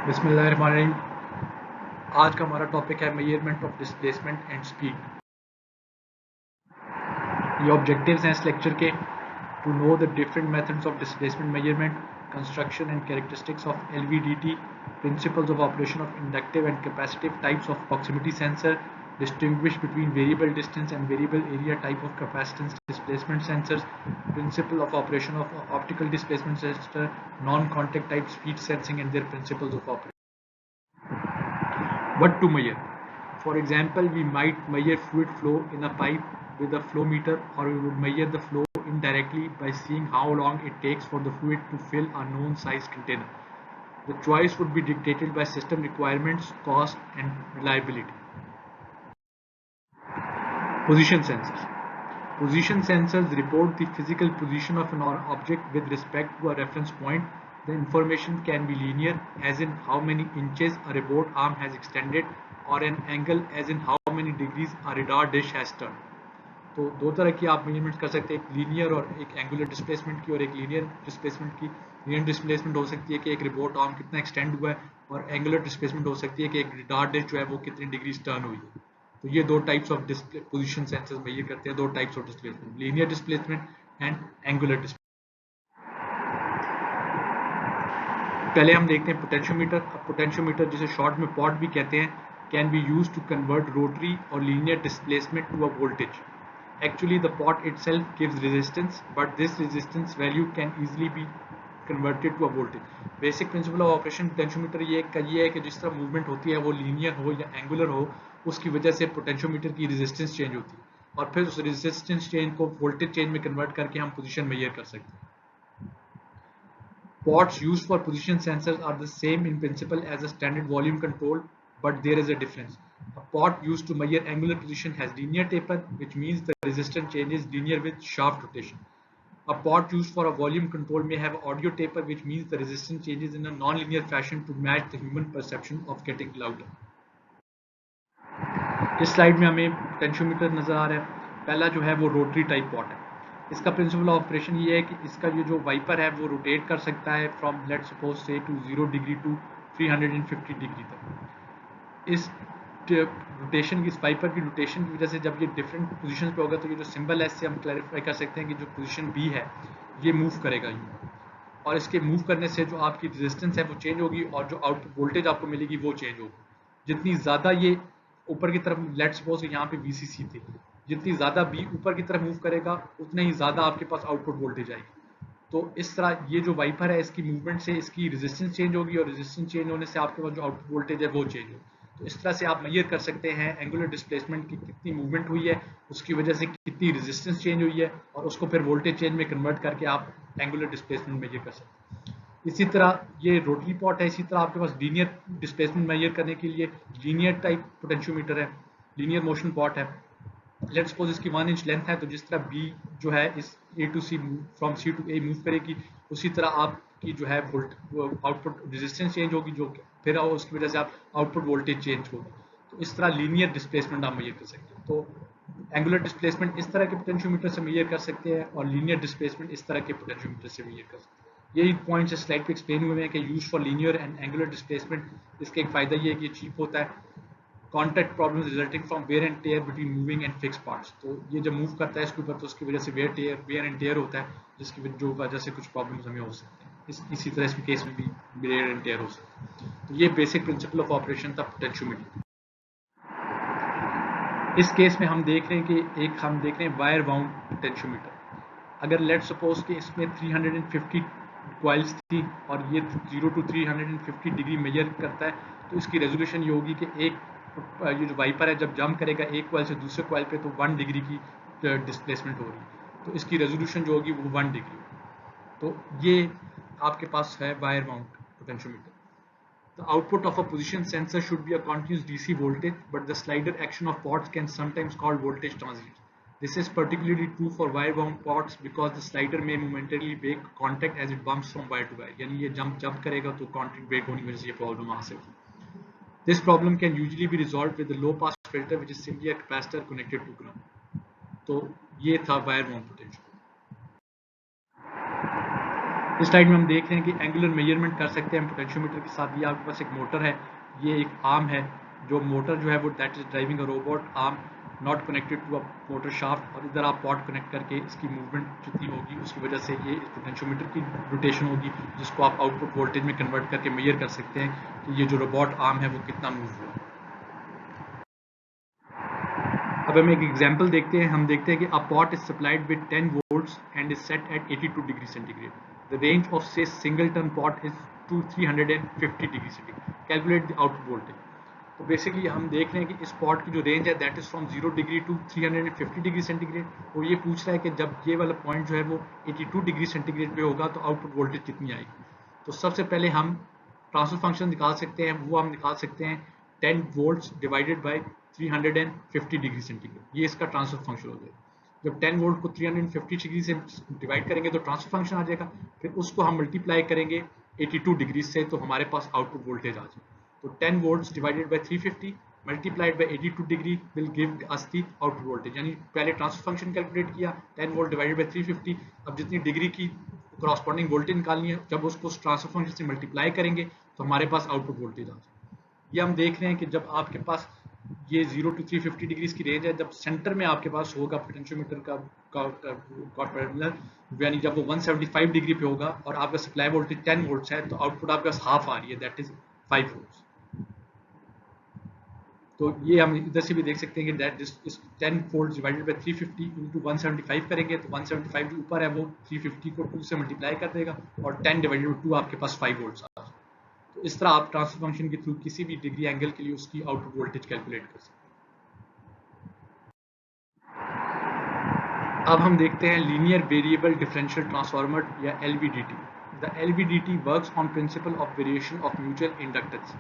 बिस्मिल्लाहिर्रहमानिर्रहीम। आज का हमारा टॉपिक है measurement of displacement and speed. ये ऑब्जेक्टिव्स हैं इस लेक्चर के। To know the different methods of displacement measurement, construction and characteristics of LVDT, principles of operation of inductive and capacitive types of proximity sensor, distinguish between variable distance and variable area type of capacitance displacement sensors, principle of operation of optical displacement sensor, non-contact type speed sensing and their principles of operation. What to measure? For example, we might measure fluid flow in a pipe with a flow meter, or we would measure the flow indirectly by seeing how long it takes for the fluid to fill a known size container. The choice would be dictated by system requirements, cost, and reliability. Position sensors. Position sensors report the physical position of an object with respect to a reference point. The information can be linear, as in how many inches a robot arm has extended, or an angle, as in how many degrees a radar dish has turned. तो दो तरह की आप measurement कर सकते हैं, एक linear और एक एंगुलर डिस्प्लेसमेंट की, और एक लीनियर डिस्प्लेसमेंट की। लीनियर डिस्प्लेसमेंट हो सकती है कि एक रिबोट आर्म कितना एक्सटेंड हुआ है, और एंगुलर डिस्प्लेसमेंट हो सकती है कि एक रडार डिश जो है वो कितनी डिग्री टर्न हुई है। तो ये दो types of position sensors measure करते हैं, दो types of displacement, linear displacement and angular displacement. पहले हम देखते हैं पोटेंशियोमीटर। अब पोटेंशियोमीटर, जिसे शॉर्ट में पॉट भी कहते हैं, can be use to convert rotary और linear displacement to a voltage. Actually, the pot itself gives resistance, but this resistance value can easily be converted to a voltage. Basic principle of operation potentiometer ये है कि जिस तरह movement होती है वो linear हो या एंगुलर हो, उसकी वजह से पोटेंशियोमीटर की रेजिस्टेंस चेंज होती है, और फिर उस रेजिस्टेंस चेंज को वोल्टेज चेंज में कन्वर्ट करके हम पोजीशन मेजर कर सकते हैं. Pots used for position sensors are the same in principle as a standard volume control, but there is a difference. A pot used to measure angular position has linear taper, which means the resistance changes linear with shaft rotation. A pot used for a volume control may have audio taper, which means the resistance changes in a non-linear fashion to match the human perception of getting louder. इस slide में हमें potentiometer नजर आ रहा है। पहला जो है वो रोटरी टाइप पॉट है। इसका प्रिंसिपल ऑफ ऑपरेशन ये है कि इसका ये जो वाइपर है वो रोटेट कर सकता है फ्रॉम लेट सपोज से टू 0 डिग्री टू 350 डिग्री तक। इस रोटेशन की, इस वाइपर की रोटेशन की वजह से जब ये डिफरेंट पोजीशन पे होगा तो ये जो सिंबल है इससे हम क्लैरिफाई कर सकते हैं कि जो पोजीशन बी है ये मूव करेगा ये, और इसके मूव करने से जो आपकी रेजिस्टेंस है वो चेंज होगी और जो आउटपुट वोल्टेज आपको मिलेगी वो चेंज होगी। जितनी ज़्यादा ये ऊपर की तरफ, लेट सपोज यहाँ पे VCC थी, जितनी ज़्यादा बी ऊपर की तरफ मूव करेगा उतने ही ज़्यादा आपके पास आउटपुट वोल्टेज आएगी। तो इस तरह ये जो वाइपर है इसकी मूवमेंट से इसकी रेजिस्टेंस चेंज होगी, और रेजिस्टेंस चेंज होने से आपके पास जो आउटपुट वोल्टेज है वो चेंज होगी। तो इस तरह से आप मेजर कर सकते हैं एंगुलर डिस्प्लेसमेंट की कितनी मूवमेंट हुई है, उसकी वजह से कितनी रेजिस्टेंस चेंज हुई है, और उसको फिर वोल्टेज चेंज में कन्वर्ट करके आप एंगुलर डिस्प्लेसमेंट मेजर कर सकते हैं। इसी तरह ये रोटरी पॉट है। इसी तरह आपके पास लीनियर डिस्प्लेसमेंट मेजर करने के लिए लीनियर टाइप पोटेंशियोमीटर है, लीनियर मोशन पॉट है। लेट्स सपोज इसकी 1 इंच लेंथ है, तो जिस तरह बी जो है इस A to C from C to A move करेगी, उसी तरह आपकी जो है आउटपुट रेजिस्टेंस चेंज होगी, जो फिर उसकी वजह से आप आउटपुट वोल्टेज चेंज होगी। तो इस तरह लीनियर डिस्प्लेसमेंट आप मेजर कर सकते हैं। तो एंगुलर डिस्प्लेसमेंट इस तरह के पोटेंशियोमीटर से मेजर कर सकते हैं, और लीनियर डिस्प्लेसमेंट इस तरह के पोटेंशियोमीटर से मेजर कर सकते हैं। यही पॉइंट्स स्लाइड पे एक्सप्लेन हुए हैं कि use for linear and angular displacement. इसका एक फायदा ये है कि ये चीप होता है। Contact problems resulting from wear and tear between moving and fix parts. तो ये जब मूव करता है इसके ऊपर तो उसकी वजह से वेयर एंड टेयर होता है, जिसकी वजह से कुछ प्रॉब्लम्स हमें हो सकती हैं। इसी तरह इसके केस में भी वेयर एंड टेयर हो सकती है। तो ये बेसिक प्रिंसिपल ऑफ ऑपरेशन था पोटेंशियोमीटर। इस केस में हम देख रहे हैं कि वायर बाउंड पोटेंशियोमीटर। अगर लेट सपोज कि इसमें 350 कॉइल्स थी और ये 0 to 350 डिग्री मेजर करता है, तो इसकी रेजोल्यूशन ये होगी कि ये जो वाइपर है जब जंप करेगा एक कॉइल से दूसरे कॉइल पे, तो 1 डिग्री की डिस्प्लेसमेंट हो रही है, तो इसकी रेजोल्यूशन जो होगी वो 1 डिग्री होगी। तो ये आपके पास है wire bound potentiometer. The output of a position sensor should be a continuous DC voltage, but the slider action of pots can sometimes cause voltage transients. This is particularly true for wire-bound pots because the slider may momentarily break contact as it bumps from wire to wire. यानी ये jump करेगा तो contact break होने की वजह से ये problem आ सकती है. This problem can usually be resolved with a low-pass filter, which is simply a capacitor connected to ground. तो ये था wire-bound potential. इस स्लाइड में हम देख रहे हैं कि एंगुलर मेजरमेंट कर सकते हैं पोटेंशियोमीटर के साथ। ये आपके पास एक मोटर है, ये एक आर्म है, जो मोटर जो है वो that is driving a robot arm not connected to a motor shaft, और इधर आप पॉट कनेक्ट करके इसकी मूवमेंट जितनी होगी उसकी वजह से ये पोटेंशियोमीटर की रोटेशन होगी, जिसको आप आउटपुट वोल्टेज में कन्वर्ट करके मेजर कर सकते हैं कि ये जो रोबोट आर्म है वो कितना मूव हुआ। अब हम एक एग्जांपल देखते हैं। हम देखते हैं कि अ pot is supplied with 10 volts and is set at 82 degree centigrade. The range of say singleton pot is to 350 degree centigrade. Calculate the output voltage. तो बेसिकली हम देख रहे हैं कि इस पॉट की जो रेंज है that is from 0 degree to 350 degree centigrade, और ये पूछ रहा है कि जब ये वाला पॉइंट जो है वो 82 डिग्री सेंटीग्रेड पे होगा तो आउटपुट वोल्टेज कितनी आएगी। तो सबसे पहले हम ट्रांसफर फंक्शन निकाल सकते हैं, वो हम निकाल सकते हैं 10 volts divided by 350 degree centigrade, ये इसका ट्रांसफर फंक्शन हो जाएगा। जब 10 वोल्ट को 350 डिग्री से डिवाइड करेंगे तो ट्रांसफर फंक्शन आ जाएगा, फिर उसको हम मल्टीप्लाई करेंगे 82 डिग्री से, तो हमारे पास आउटपुट वोल्टेज आ जाएगा। तो 10 volts divided by 350 multiplied by 82 degree will give us the output voltage। यानी पहले ट्रांसफर फंक्शन कैलकुलेट किया 10 वोल्ट डिवाइडेड बाय 350, अब जितनी डिग्री की कॉरस्पॉन्डिंग वोल्टेज निकालनी है जब उसको ट्रांसफर फंक्शन से मल्टीप्लाई करेंगे तो हमारे पास आउटपुट वोल्टेज आ जाएगा। ये हम देख रहे हैं कि जब आपके पास ये 0 to 350 डिग्रीज की रेंज है, जब सेंटर में आपके पास होगा पोटेंशियोमीटर का टर्मिनल, यानी जब वो 175 डिग्री पे होगा और आपका सप्लाई वोल्टेज 10 वोल्ट्स है तो आउटपुट आपके पास हाफ आ रही है, दैट इज 5 वोल्ट्स। तो ये हम इधर से भी देख सकते हैं कि दैट इस 10 वोल्ट डिवाइडेड बाय 350 इंटू 175 करेंगे तो 175 जो ऊपर है वो 350 को 2 से मल्टीप्लाई कर देगा, और 10 डिवाइडेड बाय 2 आपके पास 5 वोल्ट्स आ जाएगा। तो इस तरह आप ट्रांसफर फंक्शन के थ्रू किसी भी डिग्री एंगल के लिए उसकी आउटपुट वोल्टेज कैलकुलेट कर सकते हैं। अब हम देखते हैं लीनियर वेरिएबल डिफरेंशियल ट्रांसफार्मर या LVDT। The LVDT works on principle of variation of mutual inductance.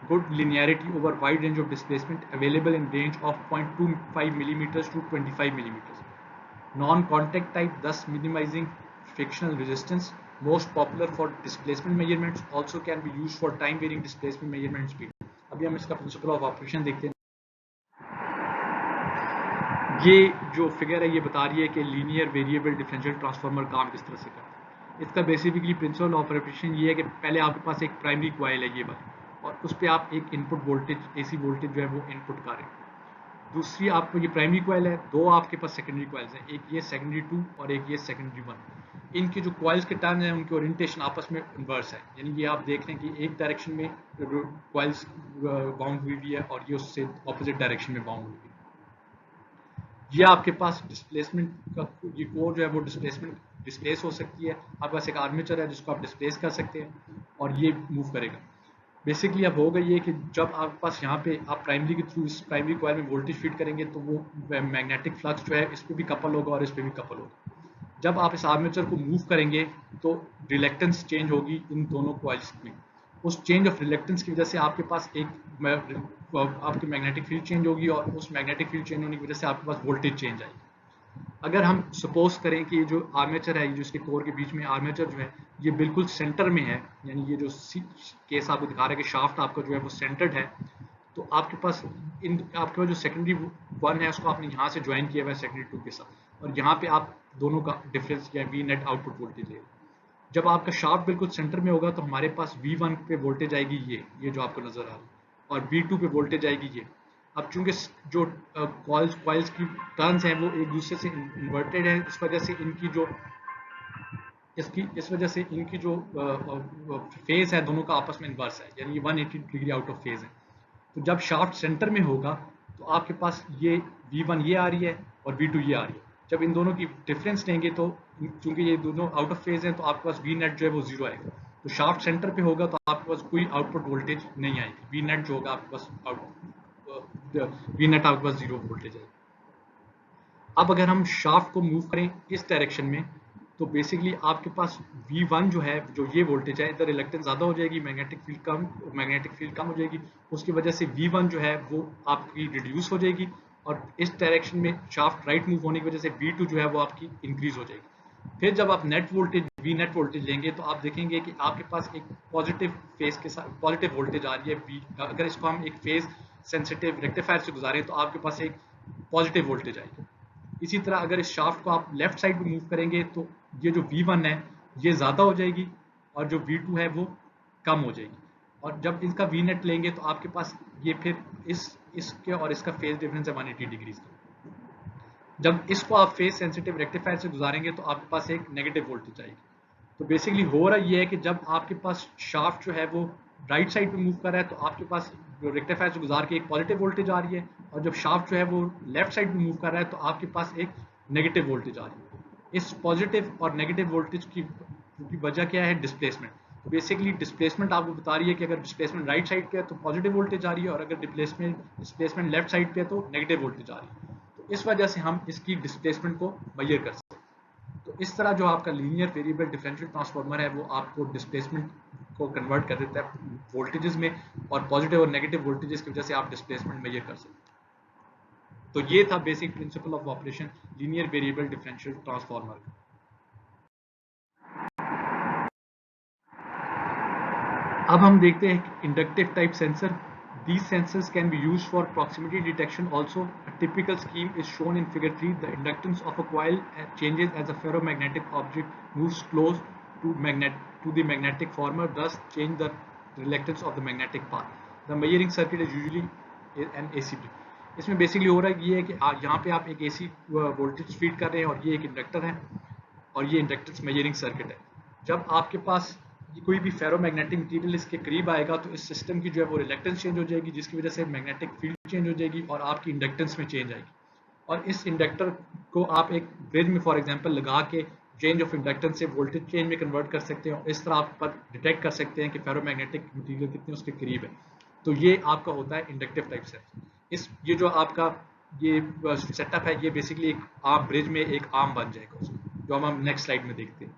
Good linearity over wide range of displacement available in range of 0.25 millimeters to 25 millimeters. Non-contact type, thus minimizing frictional resistance. Most popular for displacement measurements. Also can be used for time varying displacement measurement speed. अभी हम इसका principal of operation देखते हैं। ये जो figure है ये बता रही है कि लीनियर वेरिएबल डिफरेंशियल ट्रांसफार्मर काम किस तरह से करता है। इसका बेसिकली प्रिंसिपल ऑफ ऑपरेशन ये है कि पहले आपके पास एक प्राइमरी कॉइल है ये वाली, और उस पर आप एक इनपुट वोल्टेज AC वोल्टेज जो है वो इनपुट कर रहे हैं। दूसरी आपको ये प्राइमरी कॉइल है, दो आपके पास सेकेंडरी कॉइल्स हैं, एक ये सेकेंडरी 2 और एक ये सेकेंडरी 1। इनके जो कॉइल्स के टर्न हैं उनकी ओरिएंटेशन आपस में इन्वर्स है, यानी ये आप देख रहे हैं कि एक डायरेक्शन में कॉइल्स बाउंड हुई हुई है और ये उससे ऑपोजिट डायरेक्शन में बाउंड हुई है। ये आपके पास डिस्प्लेसमेंट का ये कोर जो है वो डिस्प्लेस हो सकती है। आपके पास एक आर्मेचर है जिसको आप डिस्प्लेस कर सकते हैं और ये मूव करेगा। बेसिकली अब होगा ये कि जब आपके पास यहाँ पे आप प्राइमरी के थ्रू इस प्राइमरी कॉइल में वोल्टेज फीड करेंगे तो वो मैग्नेटिक फ्लक्स जो है इस पर भी कपल होगा और इस पर भी कपल होगा। जब आप इस आर्मेचर को मूव करेंगे तो रिलेक्टेंस चेंज होगी इन दोनों कॉइल्स में। उस चेंज ऑफ रिलेक्टेंस की वजह से आपके पास एक आपकी मैग्नेटिक फील्ड चेंज होगी और उस मैग्नेटिक फील्ड चेंज होने की वजह से आपके पास वोल्टेज चेंज आएगी। अगर हम सपोज करें कि ये जो आर्मेचर है, जो इसके कोर के बीच में आर्मेचर जो है ये बिल्कुल सेंटर में है, यानी ये जो केस आपको दिखा रहा है कि शाफ्ट आपका जो है वो सेंटर्ड है, तो आपके पास आपके पास जो सेकेंडरी 1 है उसको आपने यहाँ से ज्वाइन किया हुआ है सेकेंडरी 2 के साथ, और यहाँ पे आप दोनों का डिफरेंस या वी नेट आउटपुट वोल्टेज ले। जब आपका शाफ्ट बिल्कुल सेंटर में होगा तो हमारे पास V1 पे वोल्टेज आएगी ये जो आपको नजर आ रहा है, और V2 पे वोल्टेज आएगी ये। अब चूंकि जो कॉइल्स की टर्न्स हैं वो एक दूसरे से इन्वर्टेड है, इस वजह से इनकी जो फेज है दोनों का आपस में इन्वर्स है, यानी 180 डिग्री आउट ऑफ फेज है। तो जब शाफ्ट सेंटर में होगा तो आपके पास ये V1 ये आ रही है और V2 ये आ रही है। जब इन दोनों की डिफरेंस लेंगे तो चूंकि ये दोनों आउट ऑफ फेज हैं तो आपके पास वी नेट जो है वो 0 आएगा। तो शाफ्ट सेंटर पे होगा तो आपके पास कोई आउटपुट वोल्टेज नहीं आएगी, वी नेट जो होगा आपके पास वी नेट आपके पास 0 वोल्टेज आएगी। अब अगर हम शाफ्ट को मूव करें इस डायरेक्शन में तो बेसिकली आपके पास V1 जो है, जो ये वोल्टेज है, इधर रिलेक्टेंस ज़्यादा हो जाएगी, मैग्नेटिक फील्ड कम हो जाएगी, उसकी वजह से V1 जो है वो आपकी रिड्यूस हो जाएगी, और इस डायरेक्शन में शाफ्ट राइट मूव होने की वजह से V2 जो है वो आपकी इंक्रीज हो जाएगी। फिर जब आप net voltage V net voltage लेंगे तो आप देखेंगे कि आपके पास एक पॉजिटिव फेज के साथ पॉजिटिव वोल्टेज आ रही है V। अगर इसको हम एक फेज सेंसिटिव रेक्टिफायर से गुजारें तो आपके पास एक पॉजिटिव वोल्टेज आएगी। इसी तरह अगर इस शाफ्ट को आप लेफ्ट साइड में मूव करेंगे तो ये जो V1 है ये ज़्यादा हो जाएगी और जो V2 है वो कम हो जाएगी। और जब इसका वी नेट लेंगे तो आपके पास ये फिर इसके और इसका फेज डिफरेंस है 180 डिग्रीज का। जब इसको आप फेज सेंसिटिव रेक्टिफायर से गुजारेंगे तो आपके पास एक नेगेटिव वोल्टेज आएगी। तो बेसिकली हो रहा ये है कि जब आपके पास शाफ्ट जो है वो राइट साइड पे मूव कर रहा है तो आपके पास रेक्टिफायर से गुजार के एक पॉजिटिव वोल्टेज आ रही है, और जब शाफ्ट जो है वो लेफ्ट साइड पे मूव कर रहा है तो आपके पास एक नेगेटिव वोल्टेज आ रही है। इस पॉजिटिव और नेगेटिव वोल्टेज की वजह क्या है? डिस्प्लेसमेंट। तो बेसिकली डिस्प्लेसमेंट आपको बता रही है कि अगर डिस्प्लेसमेंट राइट साइड पे है तो पॉजिटिव वोल्टेज आ रही है, और अगर डिस्प्लेसमेंट लेफ्ट साइड पे है तो नेगेटिव वोल्टेज आ रही है। तो इस वजह से हम इसकी डिस्प्लेसमेंट को मेजर कर सकते हैं। तो इस तरह जो आपका लीनियर वेरिएबल डिफरेंशियल ट्रांसफार्मर है वो आपको डिस्प्लेसमेंट को कन्वर्ट कर देता है वोल्टेजेस में, और पॉजिटिव और नेगेटिव वोल्टेजेस की वजह से आप डिस्प्लेसमेंट मेजर कर सकते हैं। तो ये था basic principle of operation linear variable differential transformer का। अब हम देखते हैं inductive type sensor. These sensors can be used for proximity detection also. A typical scheme is shown in figure 3. The inductance of a coil changes as a ferromagnetic object moves close to the magnetic former, thus change the reluctance of the magnetic path. The measuring circuit is usually an ACB. इसमें basically हो रहा है ये है कि यहाँ पे आप एक AC वोल्टेज फीड कर रहे हैं और ये एक इंडक्टर है और ये इंडक्टेंस मेजरिंग सर्किट है। जब आपके पास कोई भी फेरोमैग्नेटिक मटेरियल इसके करीब आएगा तो इस सिस्टम की जो है वो रिलेक्टेंस चेंज हो जाएगी, जिसकी वजह से मैग्नेटिक फील्ड चेंज हो जाएगी और आपकी इंडक्टेंस में चेंज आएगी। और इस इंडक्टर को आप एक ब्रिज में फॉर एग्जांपल लगा के चेंज ऑफ इंडक्टेंस से वोल्टेज चेंज में कन्वर्ट कर सकते हैं। इस तरह आप पर डिटेक्ट कर सकते हैं कि फेरोमैग्नेटिक मटेरियल कितने उसके करीब है। तो ये आपका होता है इंडक्टिव टाइप सेंसर। ये जो आपका ये सेटअप है ये बेसिकली एक आर्म ब्रिज में एक आर्म बन जाएगा उसको, जो हम नेक्स्ट स्लाइड में देखते हैं।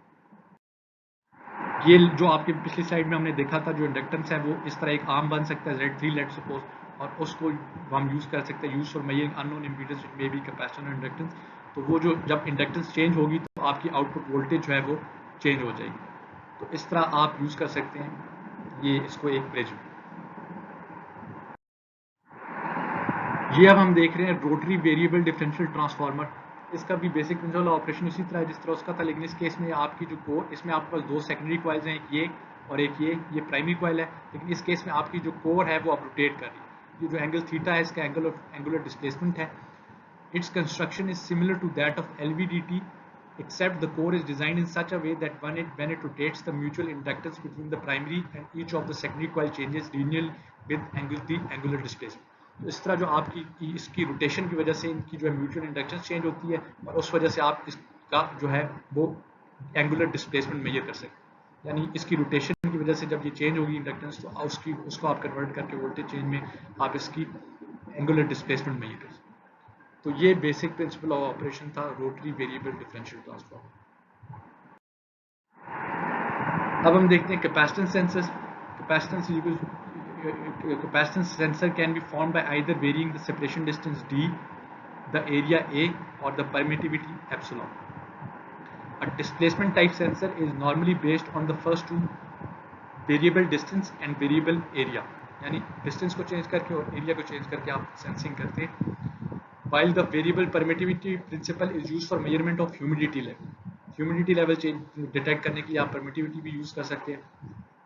ये जो आपके पिछली स्लाइड में हमने देखा था जो इंडक्टेंस है वो इस तरह एक आर्म बन सकता है Z3 लेट सपोज, और उसको हम यूज कर सकते हैं use for measuring unknown impedance may be capacitance और इंडक्टेंस। तो वो जो जब इंडक्टेंस चेंज होगी तो आपकी आउटपुट वोल्टेज जो है वो चेंज हो जाएगी। तो इस तरह आप यूज कर सकते हैं ये इसको एक ब्रिज में। ये अब हम देख रहे हैं रोटरी वेरिएबल डिफरेंशियल ट्रांसफार्मर। इसका भी बेसिक प्रिंसिपल ऑपरेशन उसी तरह है जिस तरह उसका था, लेकिन इस केस में आपकी जो कोर, इसमें आपके पास दो सेकेंडरी कॉइल्स हैं, एक ये और एक ये प्राइमरी कॉइल है। लेकिन इस केस में आपकी जो कोर है वो अब रोटेट कर रही है। ये जो एंगल थीटा है इसका एंगुलर डिस्प्लेसमेंट है। Its construction is similar to that of LVDT, except the core is designed in such a way that when it rotates, the mutual inductance between the primary and each of the secondary coil changes linearly with the angular displacement. तो इस तरह जो आपकी इसकी rotation की वजह से इनकी जो है म्यूचुअल इंडक्टेंस चेंज होती है, और उस वजह से आप इसका जो है वो एंगुलर डिस्प्लेसमेंट मेजर कर सकते हैं। यानी इसकी रोटेशन की वजह से जब ये चेंज होगी इंडक्टेंस तो उसको आप कन्वर्ट करके वोल्टेज चेंज में आप इसकी एंगुलर डिस्प्लेसमेंट मेजर कर सकते हैं। तो ये बेसिक प्रिंसिपल ऑफ ऑपरेशन था रोटरी वेरिएबल डिफरेंशियल ट्रांसफार्मर। अब हम देखते हैं capacitance sensors. Capacitance sensor can be formed by either varying the separation distance d, the area A, or the permittivity epsilon. A displacement type sensor is normally based on the first two, variable distance and variable area. यानी distance को change करके और area को change करके आप sensing करते हैं। While the variable permittivity principle is used for measurement of humidity level. Humidity level change detect करने के लिए आप permittivity भी use कर सकते हैं।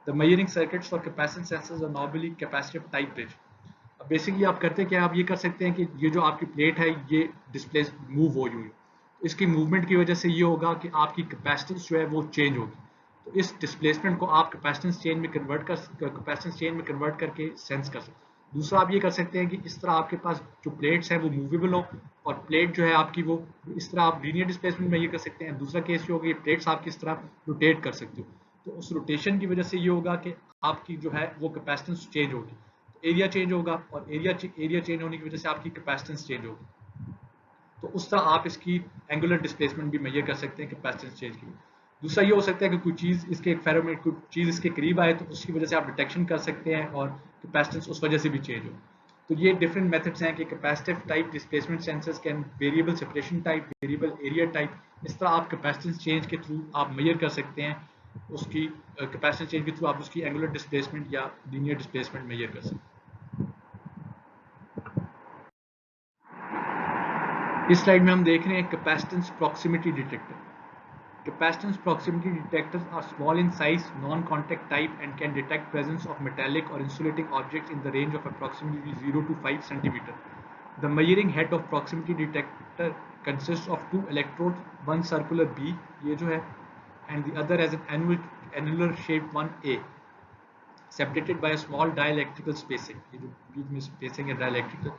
The measuring circuits for capacitance sensors are normally capacitive type bridge. अब बेसिकली आप करते क्या, आप ये कर सकते हैं कि ये जो आपकी प्लेट है ये डिस्प्लेस मूव हो यूँ, इसकी मूवमेंट की वजह से ये होगा कि आपकी कैपेसिटेंस जो है वो चेंज होगी। तो इस डिस्प्लेसमेंट को आप कैपेसिटेंस चेंज में कन्वर्ट करके सेंस कर सकते हैं। दूसरा आप ये कर सकते हैं कि इस तरह आपके पास जो प्लेट्स हैं वो मूवेबल हो, और प्लेट जो है आपकी वो इस तरह आप लीनियर डिस्प्लेसमेंट में ये कर सकते हैं। दूसरा केस ये होगा, ये प्लेट्स आपकी इस तरह रोटेट कर सकते हो, तो उस रोटेशन की वजह से ये होगा कि आपकी जो है वो कैपेसिटेंस चेंज होगी, तो एरिया चेंज होगा, और एरिया चेंज होने की वजह से आपकी कैपेसिटेंस चेंज होगी। तो उस तरह आप इसकी एंगुलर डिस्प्लेसमेंट भी मेजर कर सकते हैं कैपेसिटेंस चेंज की। दूसरा ये हो सकता है कि कोई चीज़ इसके फेरोमेट कोई चीज़ इसके करीब आए तो उसकी वजह से आप डिटेक्शन कर सकते हैं और कैपेसिटेंस उस वजह से भी चेंज हो। तो ये डिफरेंट मेथड्स हैं कि capacitive type displacement sensors can variable separation type, variable area type. इस तरह आप कैपेसिटेंस चेंज के थ्रू आप मेजर कर सकते हैं उसकी कैपेसिटेंस चेंज के थ्रू आप उसकी एंगुलर डिस्प्लेसमेंट या लीनियर डिस्प्लेसमेंट मेजर कर सकते हैं। इस स्लाइड में हम देख रहे हैं capacitance proximity detector. Capacitance proximity detectors are small in size, non-contact type, and can detect presence of metallic or insulating objects in the range of approximately 0 to 5 centimeter. The measuring head of proximity detector consists of two electrodes, one circular B, ये जो है, and the other has an annular shaped one A, separated by a small dielectrical spacing. ये जो बीच में spacing है dielectrical.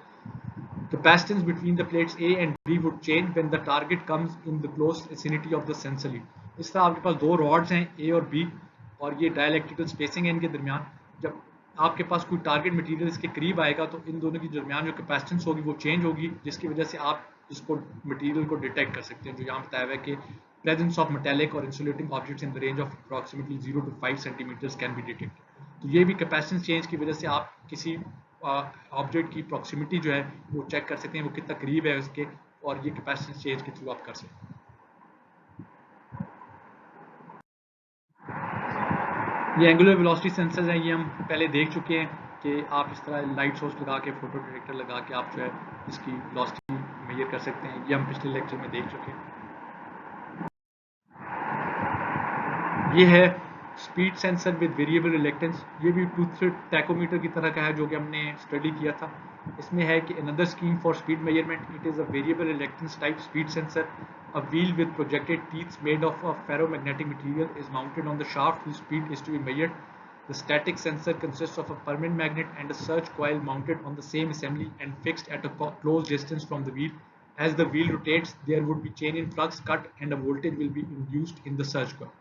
Capacitance between the plates A and B would change when the target comes in the close vicinity of the sensor lead. इस तरह आपके पास दो rods हैं A और B और ये dielectrical spacing है इनके दरमियान. जब आपके पास कोई टारगेट मटेरियल इसके करीब आएगा तो इन दोनों के दरमियान जो कैपेसिटेंस होगी वो चेंज होगी, जिसकी वजह से आप इसको मटेरियल को डिटेक्ट कर सकते हैं, जो यहाँ बताया हुआ है कि presence of metallic or insulating objects in the range of approximately 0 to 5 centimeters can be detected. तो ये भी कैपेसिटेंस चेंज की वजह से आप किसी ऑब्जेक्ट की प्रॉक्सिमिटी जो है वो चेक कर सकते हैं, वो कितना करीब है उसके, और ये कैपेसिटेंस चेंज के थ्रू आप कर सकते हैं. ये एंगुलर वेलोसिटी सेंसर्स हैं, ये हम पहले देख चुके हैं कि आप इस तरह लाइट सोर्स लगा के, फोटो डिटेक्टर लगा के आप जो है इसकी वेलोसिटी मेजर कर सकते हैं. ये हम पिछले लेक्चर में देख चुके हैं. ये है speed sensor with variable reluctance. ये भी टूथ टैकोमीटर की तरह का है जो कि हमने स्टडी किया था. इसमें है कि another scheme for speed measurement, it is a variable reluctance type speed sensor. A wheel with projected teeth made of a ferromagnetic material is mounted on the shaft whose speed is to be measured. The static sensor consists of a permanent magnet and a surge coil mounted on the same assembly and fixed at a close distance from the wheel. As the wheel rotates, there would be change in flux cut and a voltage will be induced in the surge coil.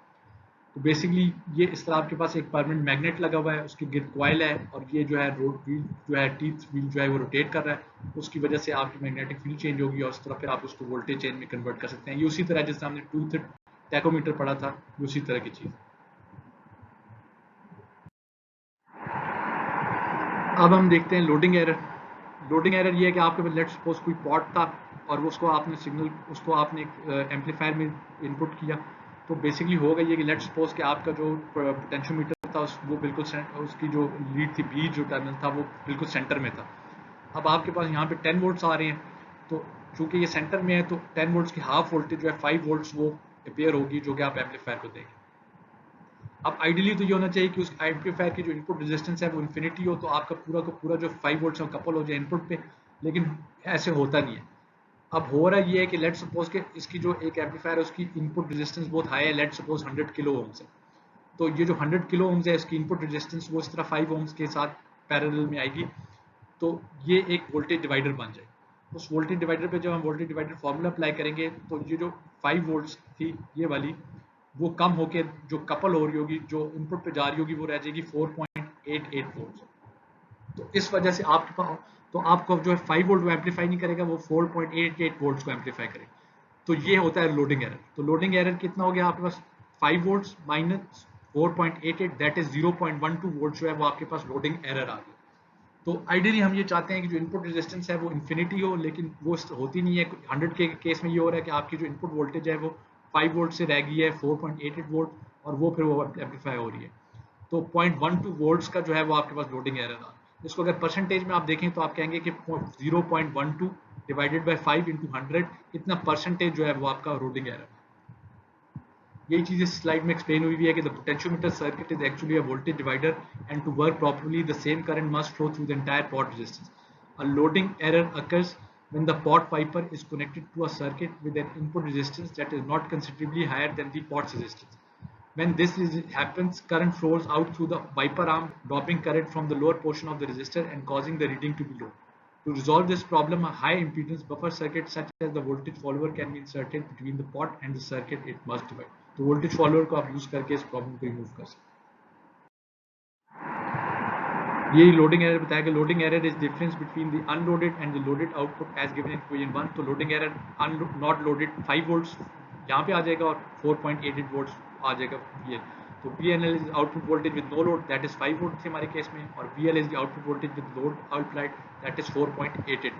तो basically ये इस तरह आपके पास एक permanent magnet लगा हुआ है, उसकी गिर कॉइल है, और ये जो है रोड व्हील जो है टीथ व्हील जो है वो रोटेट कर रहा है, उसकी वजह से आपकी मैग्नेटिक फील्ड चेंज होगी और उस तरह फिर आप उसको वोल्टेज चेंज में कन्वर्ट कर सकते हैं. ये उसी तरह जैसे हमने टूथ टैकोमीटर पढ़ा था, ये उसी तरह की चीज़. अब हम देखते हैं लोडिंग एरर. लोडिंग एरर ये है कि आपके पास लेट्स सपोज कोई पॉट था और उसको आपने सिग्नल उसको आपने एम्पलीफायर में इनपुट किया, तो बेसिकली होगा ये कि लेट्स सपोज कि आपका जो पोटेंशियोमीटर था वो बिल्कुल उसकी जो लीड थी, बी जो टर्मिनल था वो बिल्कुल सेंटर में था. अब आपके पास यहाँ पे 10 वोल्ट्स आ रहे हैं, तो चूंकि ये सेंटर में है तो 10 वोल्ट्स की हाफ वोल्टेज जो है 5 वोल्ट्स वो अपेयर होगी जो कि आप एम्पलीफायर को देंगे. अब आइडियली तो ये होना चाहिए कि उस एम्पलीफायर की जो इनपुट रेजिस्टेंस है वो इन्फिनिटी हो, तो आपका पूरा का पूरा जो 5 वोल्ट्स है कपल हो जाए इनपुट पे, लेकिन ऐसे होता नहीं है. अब हो रहा ये है कि लेट्स सपोज कि इसकी जो एक एम्पलीफायर है उसकी इनपुट रेजिस्टेंस बहुत हाई है, लेट्स सपोज 100 किलो ओम्स है, तो ये जो 100 किलो ओम्स है इसकी इनपुट रेजिस्टेंस वो इस तरह 5 ओम्स के साथ पैरेलल में आएगी, तो ये एक वोल्टेज डिवाइडर बन जाए. उस वोल्टेज डिवाइडर पे जब हम वोल्टेज डिवाइडर फॉर्मूला अप्लाई करेंगे तो ये जो 5 वोल्ट्स थी ये वाली वो कम होके जो कपल हो रही होगी, जो इनपुट पे जा रही होगी वो रह जाएगी 4.88 वोल्ट्स. तो इस वजह से आपके पास तो आपको जो है 5 वोल्ट वो एम्पलीफाई नहीं करेगा, वो 4.88 वोल्ट्स को एम्पलीफाई करेगा. तो ये होता है लोडिंग एरर. तो लोडिंग एरर कितना हो गया आपके पास 5 volts minus 4.88 that is 0.12 volt जो है वो आपके पास लोडिंग एरर आ गई. तो आइडियली हम ये चाहते हैं कि जो इनपुट रेजिस्टेंस है वो इन्फिनिटी हो, लेकिन वो होती नहीं है. 100 के केस में ये हो रहा है कि आपकी जो इनपुट वोल्टेज है वो 5 वोल्ट से रह गई है 4.88 वोल्ट, और वो फिर वो एम्पलीफाई हो रही है. तो 0.12 वोल्ट्स का जो है वो आपके पास लोडिंग एरर आ. इसको अगर परसेंटेज में आप देखें तो आप कहेंगे कि 0.12 डिवाइडेड बाय 5 इंटू 100, इतना परसेंटेज जो है वो आपका लोडिंग एरर. यही चीज़ इस स्लाइड में एक्सप्लेन हुई है कि the potentiometer circuit is actually a voltage divider and to work properly the same current must flow through the entire pot resistance. A loading error occurs when the pot wiper is connected to a circuit with an input resistance that is not considerably higher than the pot's resistance. When this happens, current flows out through the wiper arm, dropping current from the lower portion of the resistor and causing the reading to be low. To resolve this problem, a high impedance buffer circuit such as the voltage follower can be inserted between the pot and the circuit it must divide. तो voltage follower को आप use करके इस problem को remove कर सकते हैं. यही लोडिंग एरर बताया कि loading error is difference between the unloaded and the loaded output as given in equation 1. तो loading error not loaded 5 volts यहाँ पे आ जाएगा और 4.88 वोल्ट्स आ जाएगा ये. तो VNL is output voltage with no load that is 5 volt थे हमारे केस में, और VL is the output voltage with load applied that is 4.88.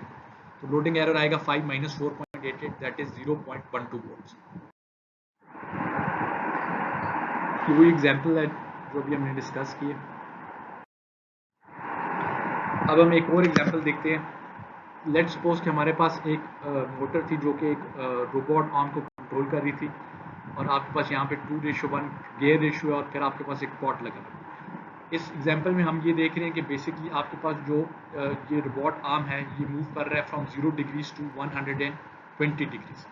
तो लोडिंग एरर आएगा 5 माइनस 4.88 दैट इज 0.12 वोल्ट्स. वही एग्जाम्पल है जो भी हमने डिस्कस किए. अब हम एक और एग्जाम्पल देखते हैं. लेट्स सपोज कि हमारे पास एक मोटर थी जो कि एक रोबोट आर्म को कंट्रोल कर रही थी. और आपके पास यहाँ पे 2:1 गियर रेशियो है और फिर आपके पास एक पॉट लगा है। इस एग्जांपल में हम ये देख रहे हैं कि बेसिकली आपके पास जो ये रोबोट आर्म है ये मूव कर रहा है फ्रॉम 0 डिग्रीज टू 120 डिग्रीज।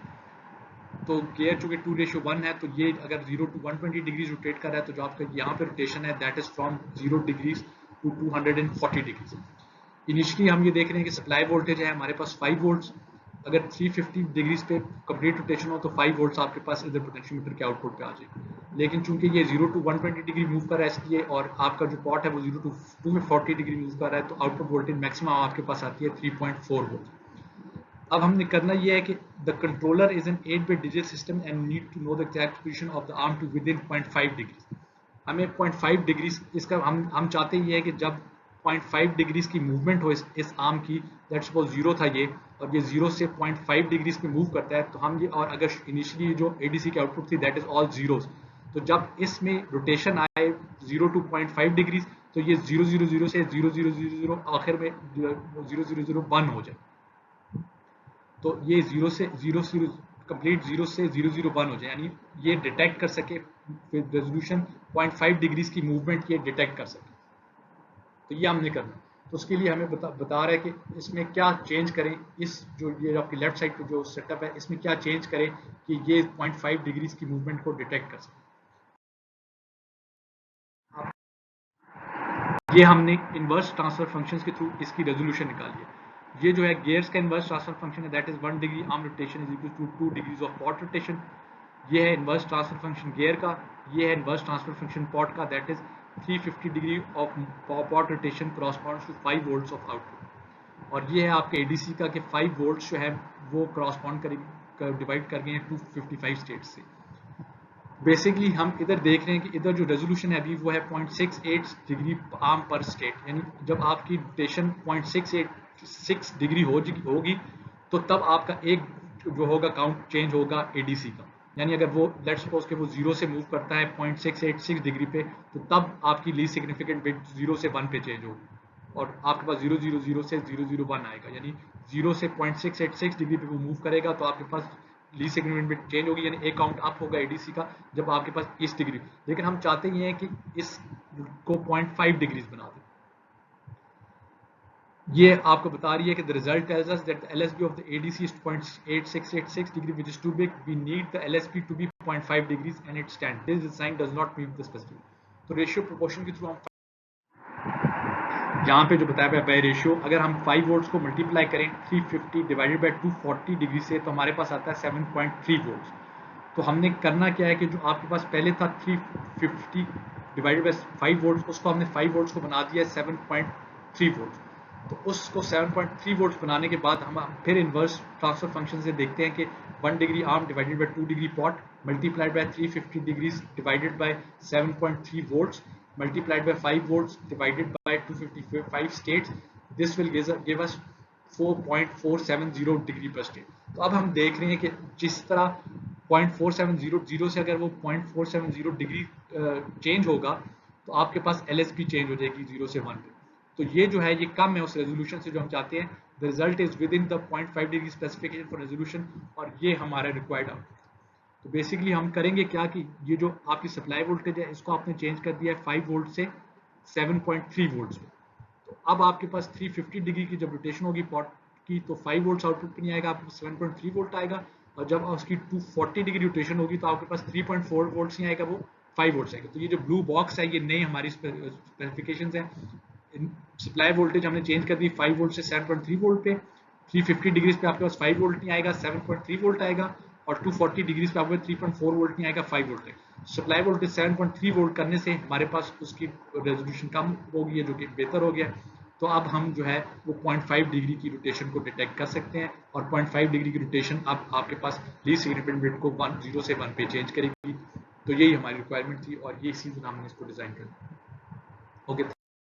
तो गियर चूंकि 2:1 है तो ये अगर 0 to 120 डिग्रीज रोटेट कर रहा है तो जो आपका यहाँ पे रोटेशन है that is from 0 degrees to 240 degrees. Initially हम ये देख रहे हैं कि सप्लाई वोल्टेज है हमारे पास 5 वोल्ट्स। अगर 350 डिग्रीज पे कंप्लीट रोटेशन हो तो 5 वोल्ट्स आपके पास इधर पोटेंशियोमीटर के आउटपुट पे आ जाएगी। लेकिन चूंकि ये 0 to 120 डिग्री मूव कर रहा है इसलिए और आपका जो पॉट है वो 0 to 240 डिग्री मूव कर रहा है तो आउटपुट वोल्टेज मैक्सिमम आपके पास आती है 3.4 वोल्ट। अब हमने करना ये है कि the controller is an 8-bit digital system and need to know the exact position of the arm to within 0.5 degree. हमें 0.5 डिग्रीज इसका हम चाहते ये है कि जब 0.5 डिग्रीज की मूवमेंट हो इस आर्म की, दैट सपोज 0 था ये और ये 0 से 0.5 डिग्रीज पे मूव करता है तो हम ये, और अगर इनिशियली जो एडीसी की आउटपुट थी दैट इज ऑल जीरोज, तो जब इसमें रोटेशन आए 0 to 0.5 डिग्रीज तो ये 000 से 0000 आखिर में 0001 हो जाए। तो ये 0 से 0 कंप्लीट 0 से 001 हो जाए, यानी ये डिटेक्ट कर सके विद रेजोल्यूशन 0.5 डिग्रीज की मूवमेंट ये डिटेक्ट कर सके। तो ये हमने करना, तो उसके लिए हमें बता रहा है कि इसमें क्या चेंज करें, इस जो ये आपकी लेफ्ट साइड पे जो सेटअप है इसमें क्या चेंज करें कि ये 0.5 डिग्रीज की मूवमेंट को डिटेक्ट कर सके। ये हमने इन्वर्स ट्रांसफर फंक्शंस के थ्रू इसकी रेजोल्यूशन निकाली है। ये जो है गियर्स का इन्वर्स ट्रांसफर फंक्शन है that is 1 degree arm rotation is equal to 2 degrees of pot rotation. ये है इन्वर्स ट्रांसफर फंक्शन गियर का। ये है इन्वर्स ट्रांसफर फंक्शन पॉट का that is 350 degree of pot rotation corresponds to 5 volts of output. और ये है आपके एडीसी का कि 5 वोल्ट्स जो है वो क्रॉसपॉन्ड करेंगे डिवाइड कर गए हैं 255 स्टेट्स से। बेसिकली हम इधर देख रहे हैं कि इधर जो रेजोल्यूशन है अभी वो है 0.68 डिग्री आर्म पर स्टेट, यानी जब आपकी रोटेशन 0.686 डिग्री होगी तो तब आपका एक जो होगा काउंट चेंज होगा एडीसी का। यानी अगर वो लेट्स सपोज के वो 0 से मूव करता है 0.686 डिग्री पे तो तब आपकी लीस्ट सिग्निफिकेंट बिट 0 से 1 पे चेंज होगी और आपके पास 000 से 001 आएगा, यानी 0 से 0.686 डिग्री पे वो मूव करेगा तो आपके पास लीस्ट सिग्निफिकेंट बिट चेंज होगी, यानी एक काउंट अप होगा एडीसी का जब आपके पास इस डिग्री। लेकिन हम चाहते ये हैं कि इसको 0.5 डिग्रीज बना दें। ये आपको बता रही है कि the result tells us that the LSB of the ADC is 0.8686 degree which is too big. We need the LSB to be 0.5 degrees and it stands. This design does not meet the specific. तो ratio proportion के through हम यहाँ पे जो बताया गया bye ratio, अगर हम 5 वोल्ट्स को मल्टीप्लाई करें 350 डिवाइडेड बाय 240 डिग्री से तो हमारे पास आता है 7.3 वोल्ट्स। तो हमने करना क्या है कि जो आपके पास पहले था 350 डिवाइडेड बाय 5 वोल्ट्स उसको हमने 5 वोल्ट्स को बना दिया 7.3 वोल्ट्स। तो उसको 7.3 वोल्ट्स बनाने के बाद हम फिर इन्वर्स ट्रांसफर फंक्शन से देखते हैं कि 1 degree arm divided by 2 degree pot multiplied by 350 degrees divided by 7.3 volts multiplied by 5 volts divided by 255 states, this will give us 4.470 degree per state। तो अब हम देख रहे हैं कि जिस तरह 0.470 से अगर वो 0.470 डिग्री चेंज होगा तो आपके पास LSB चेंज हो जाएगी 0 से 1 पे। तो ये जो है ये कम है उस रेजोल्यूशन से जो हम चाहते हैं। The result is with in the 0.5 degree specification for resolution और ये हमारा रिक्वायर्ड आउटपुट। तो बेसिकली हम करेंगे क्या कि ये जो आपकी सप्लाई वोल्टेज है इसको आपने चेंज कर दिया है 5 वोल्ट से 7.3 वोल्ट्स में। तो अब आपके पास 350 डिग्री की जब रोटेशन होगी पॉट की तो 5 वोल्ट्स आउटपुट पे नहीं आएगा, आपके पास 7.3 वोल्ट आएगा। और जब उसकी 240 डिग्री रोटेशन होगी तो आपके पास 3.4 वोल्ट्स नहीं आएगा, वो 5 वोल्ट्स आएगा। तो ये जो ब्लू बॉक्स है ये नई हमारी स्पेसिफिकेशंस है। सप्लाई वोल्टेज हमने चेंज कर दी 5 वोल्ट से 7.3 वोल्ट पे। 350 डिग्रीज पे आपके पास 5 वोल्ट नहीं आएगा, 7.3 वोल्ट आएगा। और 240 डिग्रीज पे आपको 3.4 वोल्ट नहीं आएगा, 5 वोल्ट आएगा। सप्लाई वोल्टेज 7.3 वोल्ट करने से हमारे पास उसकी रेजोल्यूशन कम होगी है जो कि बेहतर हो गया। तो अब हम जो है वो 0.5 डिग्री की रोटेशन को डिटेक्ट कर सकते हैं और 0.5 डिग्री की रोटेशन अब आपके पास लीस्ट सिग्निफिकेंट बिट को 0 से 1 पे चेंज करेगी। तो यही हमारी रिक्वायरमेंट थी और ये इसी तरह हमने इसको डिजाइन कर दिया। ओके।